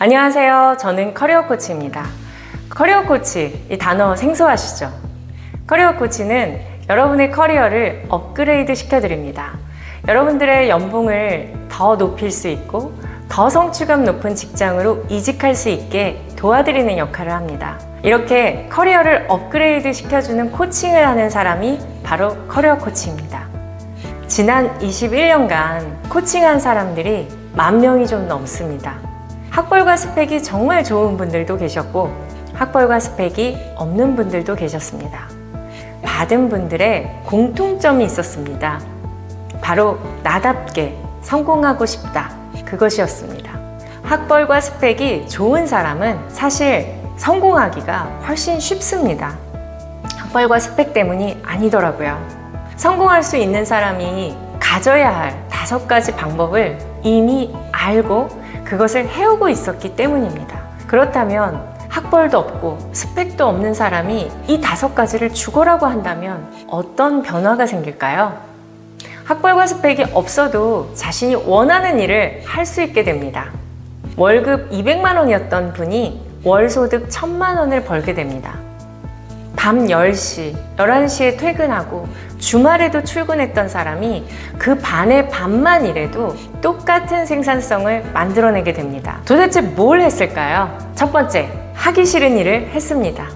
안녕하세요. 저는 커리어 코치입니다. 커리어 코치, 이 단어 생소하시죠? 커리어 코치는 여러분의 커리어를 업그레이드 시켜드립니다. 여러분들의 연봉을 더 높일 수 있고 더 성취감 높은 직장으로 이직할 수 있게 도와드리는 역할을 합니다. 이렇게 커리어를 업그레이드 시켜주는 코칭을 하는 사람이 바로 커리어 코치입니다. 지난 21년간 코칭한 사람들이 10,000명이 좀 넘습니다. 학벌과 스펙이 정말 좋은 분들도 계셨고 학벌과 스펙이 없는 분들도 계셨습니다. 받은 분들의 공통점이 있었습니다. 바로 나답게 성공하고 싶다, 그것이었습니다. 학벌과 스펙이 좋은 사람은 사실 성공하기가 훨씬 쉽습니다. 학벌과 스펙 때문이 아니더라고요. 성공할 수 있는 사람이 가져야 할 5가지 방법을 이미 알고 그것을 해오고 있었기 때문입니다. 그렇다면 학벌도 없고 스펙도 없는 사람이 이 5가지를 죽어라고 한다면 어떤 변화가 생길까요? 학벌과 스펙이 없어도 자신이 원하는 일을 할 수 있게 됩니다. 월급 200만 원이었던 분이 월소득 1,000만 원을 벌게 됩니다. 밤 10시, 11시에 퇴근하고 주말에도 출근했던 사람이 그 반의 반만 일해도 똑같은 생산성을 만들어내게 됩니다. 도대체 뭘 했을까요? 첫 번째, 하기 싫은 일을 했습니다.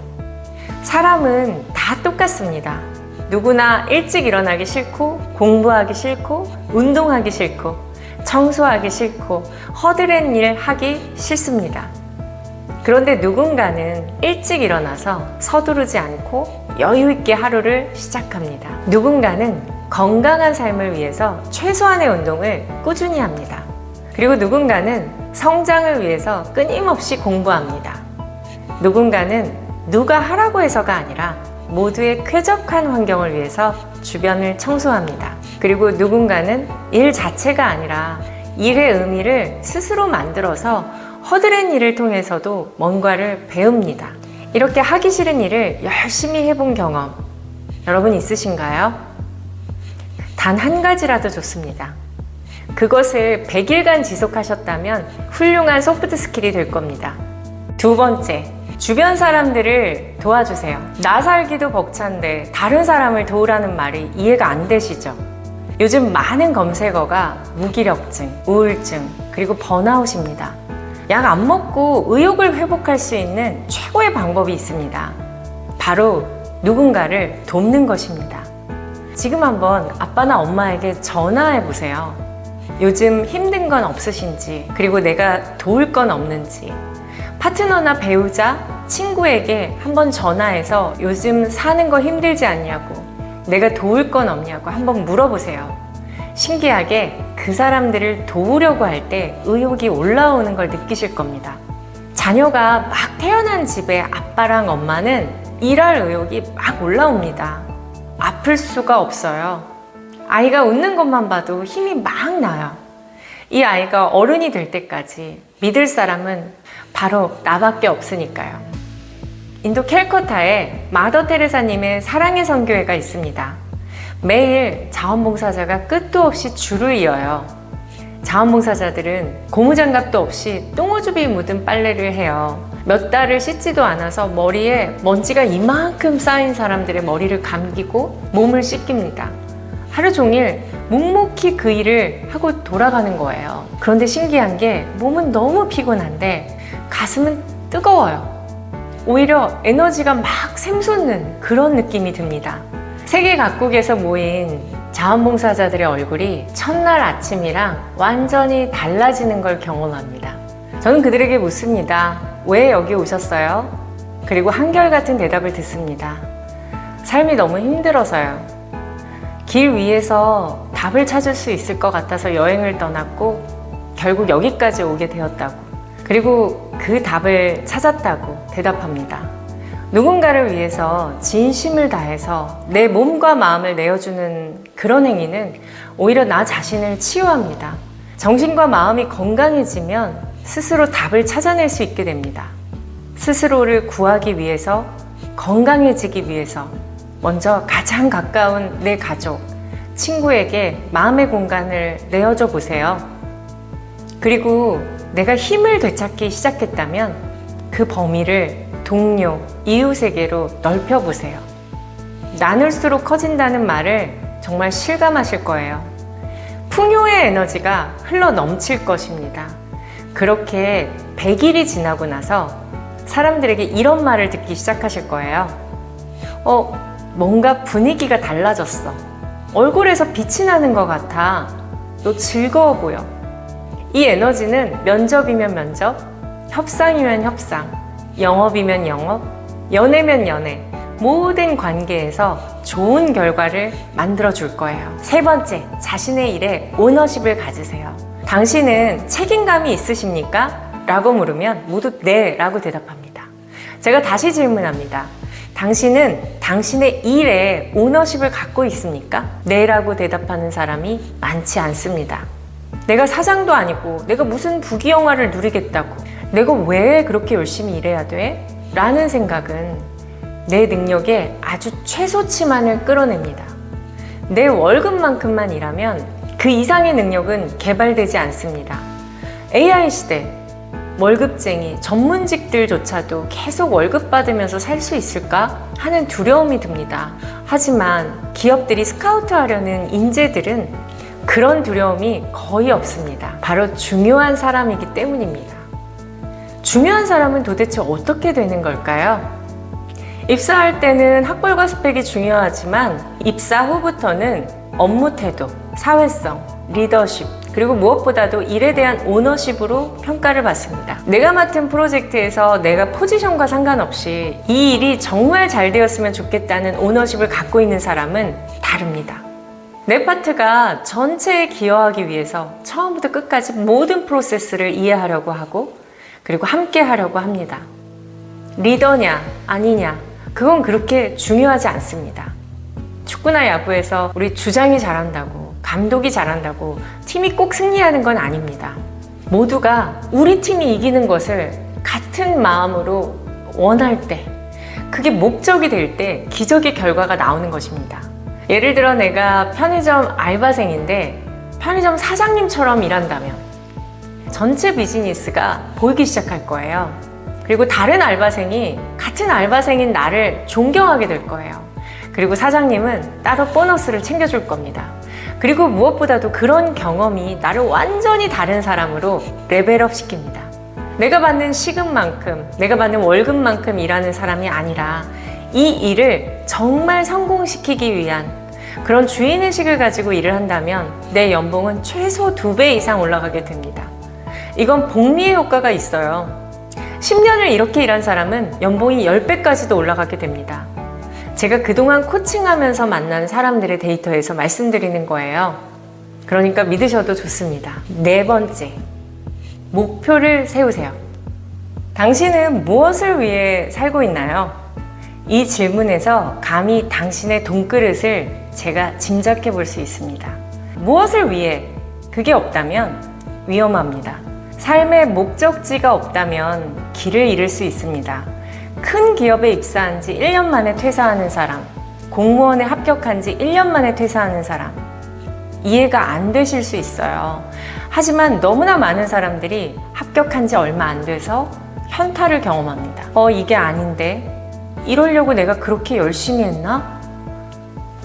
사람은 다 똑같습니다. 누구나 일찍 일어나기 싫고, 공부하기 싫고, 운동하기 싫고, 청소하기 싫고, 허드렛 일 하기 싫습니다. 그런데 누군가는 일찍 일어나서 서두르지 않고 여유 있게 하루를 시작합니다. 누군가는 건강한 삶을 위해서 최소한의 운동을 꾸준히 합니다. 그리고 누군가는 성장을 위해서 끊임없이 공부합니다. 누군가는 누가 하라고 해서가 아니라 모두의 쾌적한 환경을 위해서 주변을 청소합니다. 그리고 누군가는 일 자체가 아니라 일의 의미를 스스로 만들어서 허드렛 일을 통해서도 뭔가를 배웁니다. 이렇게 하기 싫은 일을 열심히 해본 경험 여러분 있으신가요? 단 한 가지라도 좋습니다. 그것을 100일간 지속하셨다면 훌륭한 소프트 스킬이 될 겁니다. 두 번째, 주변 사람들을 도와주세요. 나 살기도 벅찬데 다른 사람을 도우라는 말이 이해가 안 되시죠? 요즘 많은 검색어가 무기력증, 우울증, 그리고 번아웃입니다. 약 안 먹고 의욕을 회복할 수 있는 최고의 방법이 있습니다. 바로 누군가를 돕는 것입니다. 지금 한번 아빠나 엄마에게 전화해 보세요. 요즘 힘든 건 없으신지, 그리고 내가 도울 건 없는지, 파트너나 배우자, 친구에게 한번 전화해서 요즘 사는 거 힘들지 않냐고, 내가 도울 건 없냐고 한번 물어보세요. 신기하게 그 사람들을 도우려고 할 때 의욕이 올라오는 걸 느끼실 겁니다. 자녀가 막 태어난 집에 아빠랑 엄마는 일할 의욕이 막 올라옵니다. 아플 수가 없어요. 아이가 웃는 것만 봐도 힘이 막 나요. 이 아이가 어른이 될 때까지 믿을 사람은 바로 나밖에 없으니까요. 인도 캘커타에 마더 테레사님의 사랑의 선교회가 있습니다. 매일 자원봉사자가 끝도 없이 줄을 이어요. 자원봉사자들은 고무장갑도 없이 똥오줌이 묻은 빨래를 해요. 몇 달을 씻지도 않아서 머리에 먼지가 이만큼 쌓인 사람들의 머리를 감기고 몸을 씻깁니다. 하루 종일 묵묵히 그 일을 하고 돌아가는 거예요. 그런데 신기한 게 몸은 너무 피곤한데 가슴은 뜨거워요. 오히려 에너지가 막 샘솟는 그런 느낌이 듭니다. 세계 각국에서 모인 자원봉사자들의 얼굴이 첫날 아침이랑 완전히 달라지는 걸 경험합니다. 저는 그들에게 묻습니다. 왜 여기 오셨어요? 그리고 한결같은 대답을 듣습니다. 삶이 너무 힘들어서요. 길 위에서 답을 찾을 수 있을 것 같아서 여행을 떠났고 결국 여기까지 오게 되었다고, 그리고 그 답을 찾았다고 대답합니다. 누군가를 위해서 진심을 다해서 내 몸과 마음을 내어주는 그런 행위는 오히려 나 자신을 치유합니다. 정신과 마음이 건강해지면 스스로 답을 찾아낼 수 있게 됩니다. 스스로를 구하기 위해서, 건강해지기 위해서 먼저 가장 가까운 내 가족, 친구에게 마음의 공간을 내어줘 보세요. 그리고 내가 힘을 되찾기 시작했다면 그 범위를 동료, 이웃에게로 넓혀보세요. 나눌수록 커진다는 말을 정말 실감하실 거예요. 풍요의 에너지가 흘러 넘칠 것입니다. 그렇게 100일이 지나고 나서 사람들에게 이런 말을 듣기 시작하실 거예요. 뭔가 분위기가 달라졌어. 얼굴에서 빛이 나는 것 같아. 너 즐거워 보여. 이 에너지는 면접이면 면접, 협상이면 협상, 영업이면 영업, 연애면 연애, 모든 관계에서 좋은 결과를 만들어 줄 거예요. 세 번째, 자신의 일에 오너십을 가지세요. 당신은 책임감이 있으십니까? 라고 물으면 모두 네 라고 대답합니다. 제가 다시 질문합니다. 당신은 당신의 일에 오너십을 갖고 있습니까? 네 라고 대답하는 사람이 많지 않습니다. 내가 사장도 아니고 내가 무슨 부귀영화를 누리겠다고, 내가 왜 그렇게 열심히 일해야 돼? 라는 생각은 내 능력의 아주 최소치만을 끌어냅니다. 내 월급만큼만 일하면 그 이상의 능력은 개발되지 않습니다. AI 시대, 월급쟁이, 전문직들조차도 계속 월급 받으면서 살 수 있을까 하는 두려움이 듭니다. 하지만 기업들이 스카우트하려는 인재들은 그런 두려움이 거의 없습니다. 바로 중요한 사람이기 때문입니다. 중요한 사람은 도대체 어떻게 되는 걸까요? 입사할 때는 학벌과 스펙이 중요하지만 입사 후부터는 업무 태도, 사회성, 리더십, 그리고 무엇보다도 일에 대한 오너십으로 평가를 받습니다. 내가 맡은 프로젝트에서 내가 포지션과 상관없이 이 일이 정말 잘 되었으면 좋겠다는 오너십을 갖고 있는 사람은 다릅니다. 내 파트가 전체에 기여하기 위해서 처음부터 끝까지 모든 프로세스를 이해하려고 하고 그리고 함께 하려고 합니다. 리더냐 아니냐 그건 그렇게 중요하지 않습니다. 축구나 야구에서 우리 주장이 잘한다고 감독이 잘한다고 팀이 꼭 승리하는 건 아닙니다. 모두가 우리 팀이 이기는 것을 같은 마음으로 원할 때, 그게 목적이 될 때 기적의 결과가 나오는 것입니다. 예를 들어 내가 편의점 알바생인데 편의점 사장님처럼 일한다면 전체 비즈니스가 보이기 시작할 거예요. 그리고 다른 알바생이 같은 알바생인 나를 존경하게 될 거예요. 그리고 사장님은 따로 보너스를 챙겨줄 겁니다. 그리고 무엇보다도 그런 경험이 나를 완전히 다른 사람으로 레벨업 시킵니다. 내가 받는 시급만큼, 내가 받는 월급만큼 일하는 사람이 아니라 이 일을 정말 성공시키기 위한 그런 주인의식을 가지고 일을 한다면 내 연봉은 최소 2배 이상 올라가게 됩니다. 이건 복리의 효과가 있어요. 10년을 이렇게 일한 사람은 연봉이 10배까지도 올라가게 됩니다. 제가 그동안 코칭하면서 만난 사람들의 데이터에서 말씀드리는 거예요. 그러니까 믿으셔도 좋습니다. 네 번째, 목표를 세우세요. 당신은 무엇을 위해 살고 있나요? 이 질문에서 감히 당신의 돈그릇을 제가 짐작해 볼 수 있습니다. 무엇을 위해? 그게 없다면 위험합니다. 삶의 목적지가 없다면 길을 잃을 수 있습니다. 큰 기업에 입사한 지 1년 만에 퇴사하는 사람, 공무원에 합격한 지 1년 만에 퇴사하는 사람, 이해가 안 되실 수 있어요. 하지만 너무나 많은 사람들이 합격한 지 얼마 안 돼서 현타를 경험합니다. 이게 아닌데? 이러려고 내가 그렇게 열심히 했나?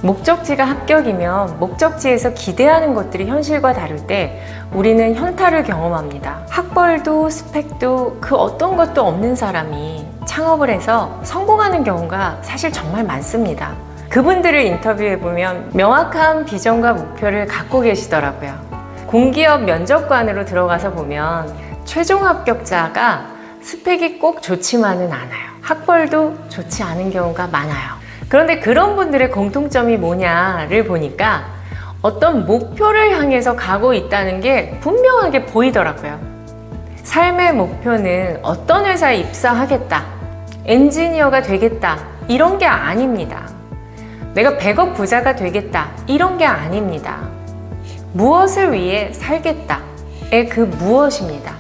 목적지가 합격이면 목적지에서 기대하는 것들이 현실과 다를 때 우리는 현타를 경험합니다. 학벌도 스펙도 그 어떤 것도 없는 사람이 창업을 해서 성공하는 경우가 사실 정말 많습니다. 그분들을 인터뷰해보면 명확한 비전과 목표를 갖고 계시더라고요. 공기업 면접관으로 들어가서 보면 최종 합격자가 스펙이 꼭 좋지만은 않아요. 학벌도 좋지 않은 경우가 많아요. 그런데 그런 분들의 공통점이 뭐냐를 보니까 어떤 목표를 향해서 가고 있다는 게 분명하게 보이더라고요. 삶의 목표는 어떤 회사에 입사하겠다, 엔지니어가 되겠다 이런 게 아닙니다. 내가 100억 부자가 되겠다 이런 게 아닙니다. 무엇을 위해 살겠다의 그 무엇입니다.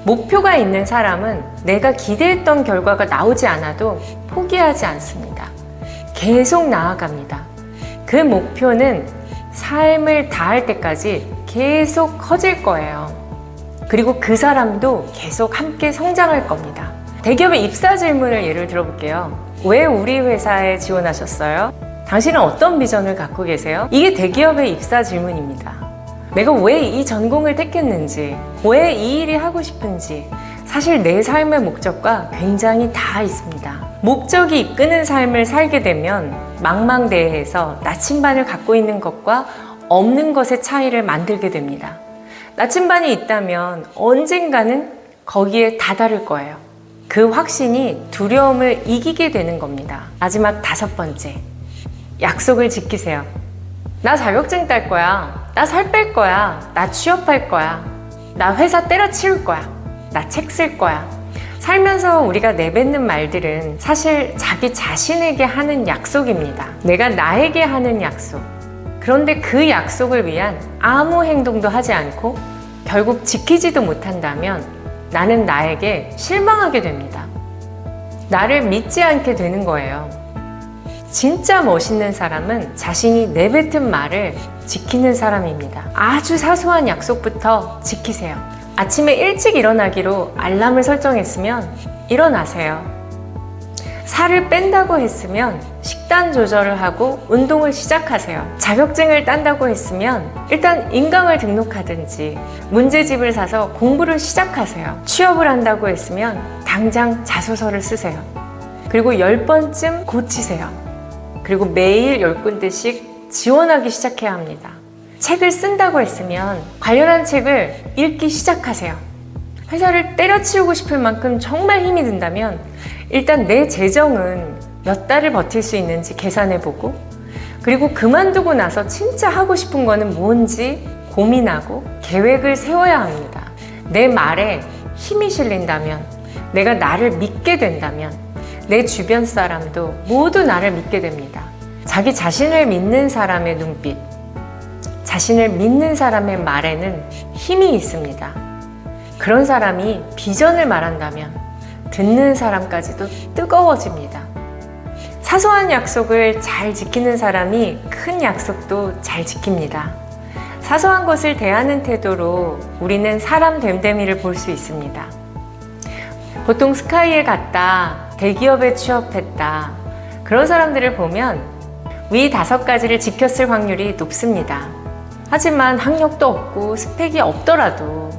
목표가 있는 사람은 내가 기대했던 결과가 나오지 않아도 포기하지 않습니다. 계속 나아갑니다. 그 목표는 삶을 다할 때까지 계속 커질 거예요. 그리고 그 사람도 계속 함께 성장할 겁니다. 대기업의 입사 질문을 예를 들어볼게요. 왜 우리 회사에 지원하셨어요? 당신은 어떤 비전을 갖고 계세요? 이게 대기업의 입사 질문입니다. 내가 왜 이 전공을 택했는지, 왜 이 일이 하고 싶은지, 사실 내 삶의 목적과 굉장히 다 있습니다. 목적이 이끄는 삶을 살게 되면 망망대해에서 나침반을 갖고 있는 것과 없는 것의 차이를 만들게 됩니다. 나침반이 있다면 언젠가는 거기에 다다를 거예요. 그 확신이 두려움을 이기게 되는 겁니다. 마지막 5번째, 약속을 지키세요. 나 자격증 딸 거야. 나 살 뺄 거야. 나 취업할 거야. 나 회사 때려치울 거야. 나 책 쓸 거야. 살면서 우리가 내뱉는 말들은 사실 자기 자신에게 하는 약속입니다. 내가 나에게 하는 약속. 그런데 그 약속을 위한 아무 행동도 하지 않고 결국 지키지도 못한다면 나는 나에게 실망하게 됩니다. 나를 믿지 않게 되는 거예요. 진짜 멋있는 사람은 자신이 내뱉은 말을 지키는 사람입니다. 아주 사소한 약속부터 지키세요. 아침에 일찍 일어나기로 알람을 설정했으면 일어나세요. 살을 뺀다고 했으면 식단 조절을 하고 운동을 시작하세요. 자격증을 딴다고 했으면 일단 인강을 등록하든지 문제집을 사서 공부를 시작하세요. 취업을 한다고 했으면 당장 자소서를 쓰세요. 그리고 10번쯤 고치세요. 그리고 매일 10군데씩 지원하기 시작해야 합니다. 책을 쓴다고 했으면 관련한 책을 읽기 시작하세요. 회사를 때려치우고 싶을 만큼 정말 힘이 든다면 일단 내 재정은 몇 달을 버틸 수 있는지 계산해보고, 그리고 그만두고 나서 진짜 하고 싶은 거는 뭔지 고민하고 계획을 세워야 합니다. 내 말에 힘이 실린다면, 내가 나를 믿게 된다면 내 주변 사람도 모두 나를 믿게 됩니다. 자기 자신을 믿는 사람의 눈빛, 자신을 믿는 사람의 말에는 힘이 있습니다. 그런 사람이 비전을 말한다면 듣는 사람까지도 뜨거워집니다. 사소한 약속을 잘 지키는 사람이 큰 약속도 잘 지킵니다. 사소한 것을 대하는 태도로 우리는 사람 됨됨이를 볼 수 있습니다. 보통 스카이에 갔다, 대기업에 취업했다, 그런 사람들을 보면 위 5가지를 지켰을 확률이 높습니다. 하지만 학력도 없고 스펙이 없더라도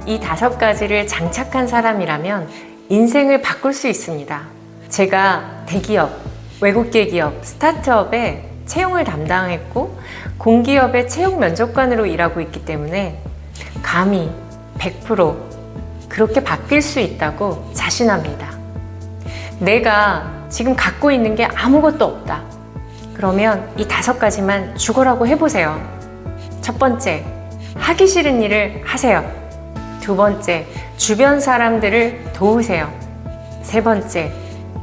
이 5가지를 장착한 사람이라면 인생을 바꿀 수 있습니다. 제가 대기업, 외국계 기업, 스타트업에 채용을 담당했고 공기업의 채용 면접관으로 일하고 있기 때문에 감히 100% 그렇게 바뀔 수 있다고 자신합니다. 내가 지금 갖고 있는 게 아무것도 없다. 그러면 이 5가지만 죽어라고 해보세요. 첫 번째, 하기 싫은 일을 하세요. 두 번째, 주변 사람들을 도우세요. 세 번째,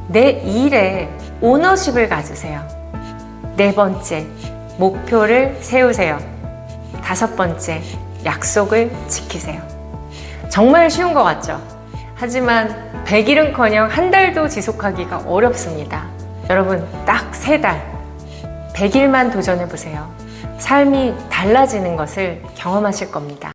내 일에 오너십을 가지세요. 네 번째, 목표를 세우세요. 5번째, 약속을 지키세요. 정말 쉬운 것 같죠? 하지만 100일은커녕 한 달도 지속하기가 어렵습니다. 여러분, 딱 3달, 100일만 도전해보세요. 삶이 달라지는 것을 경험하실 겁니다.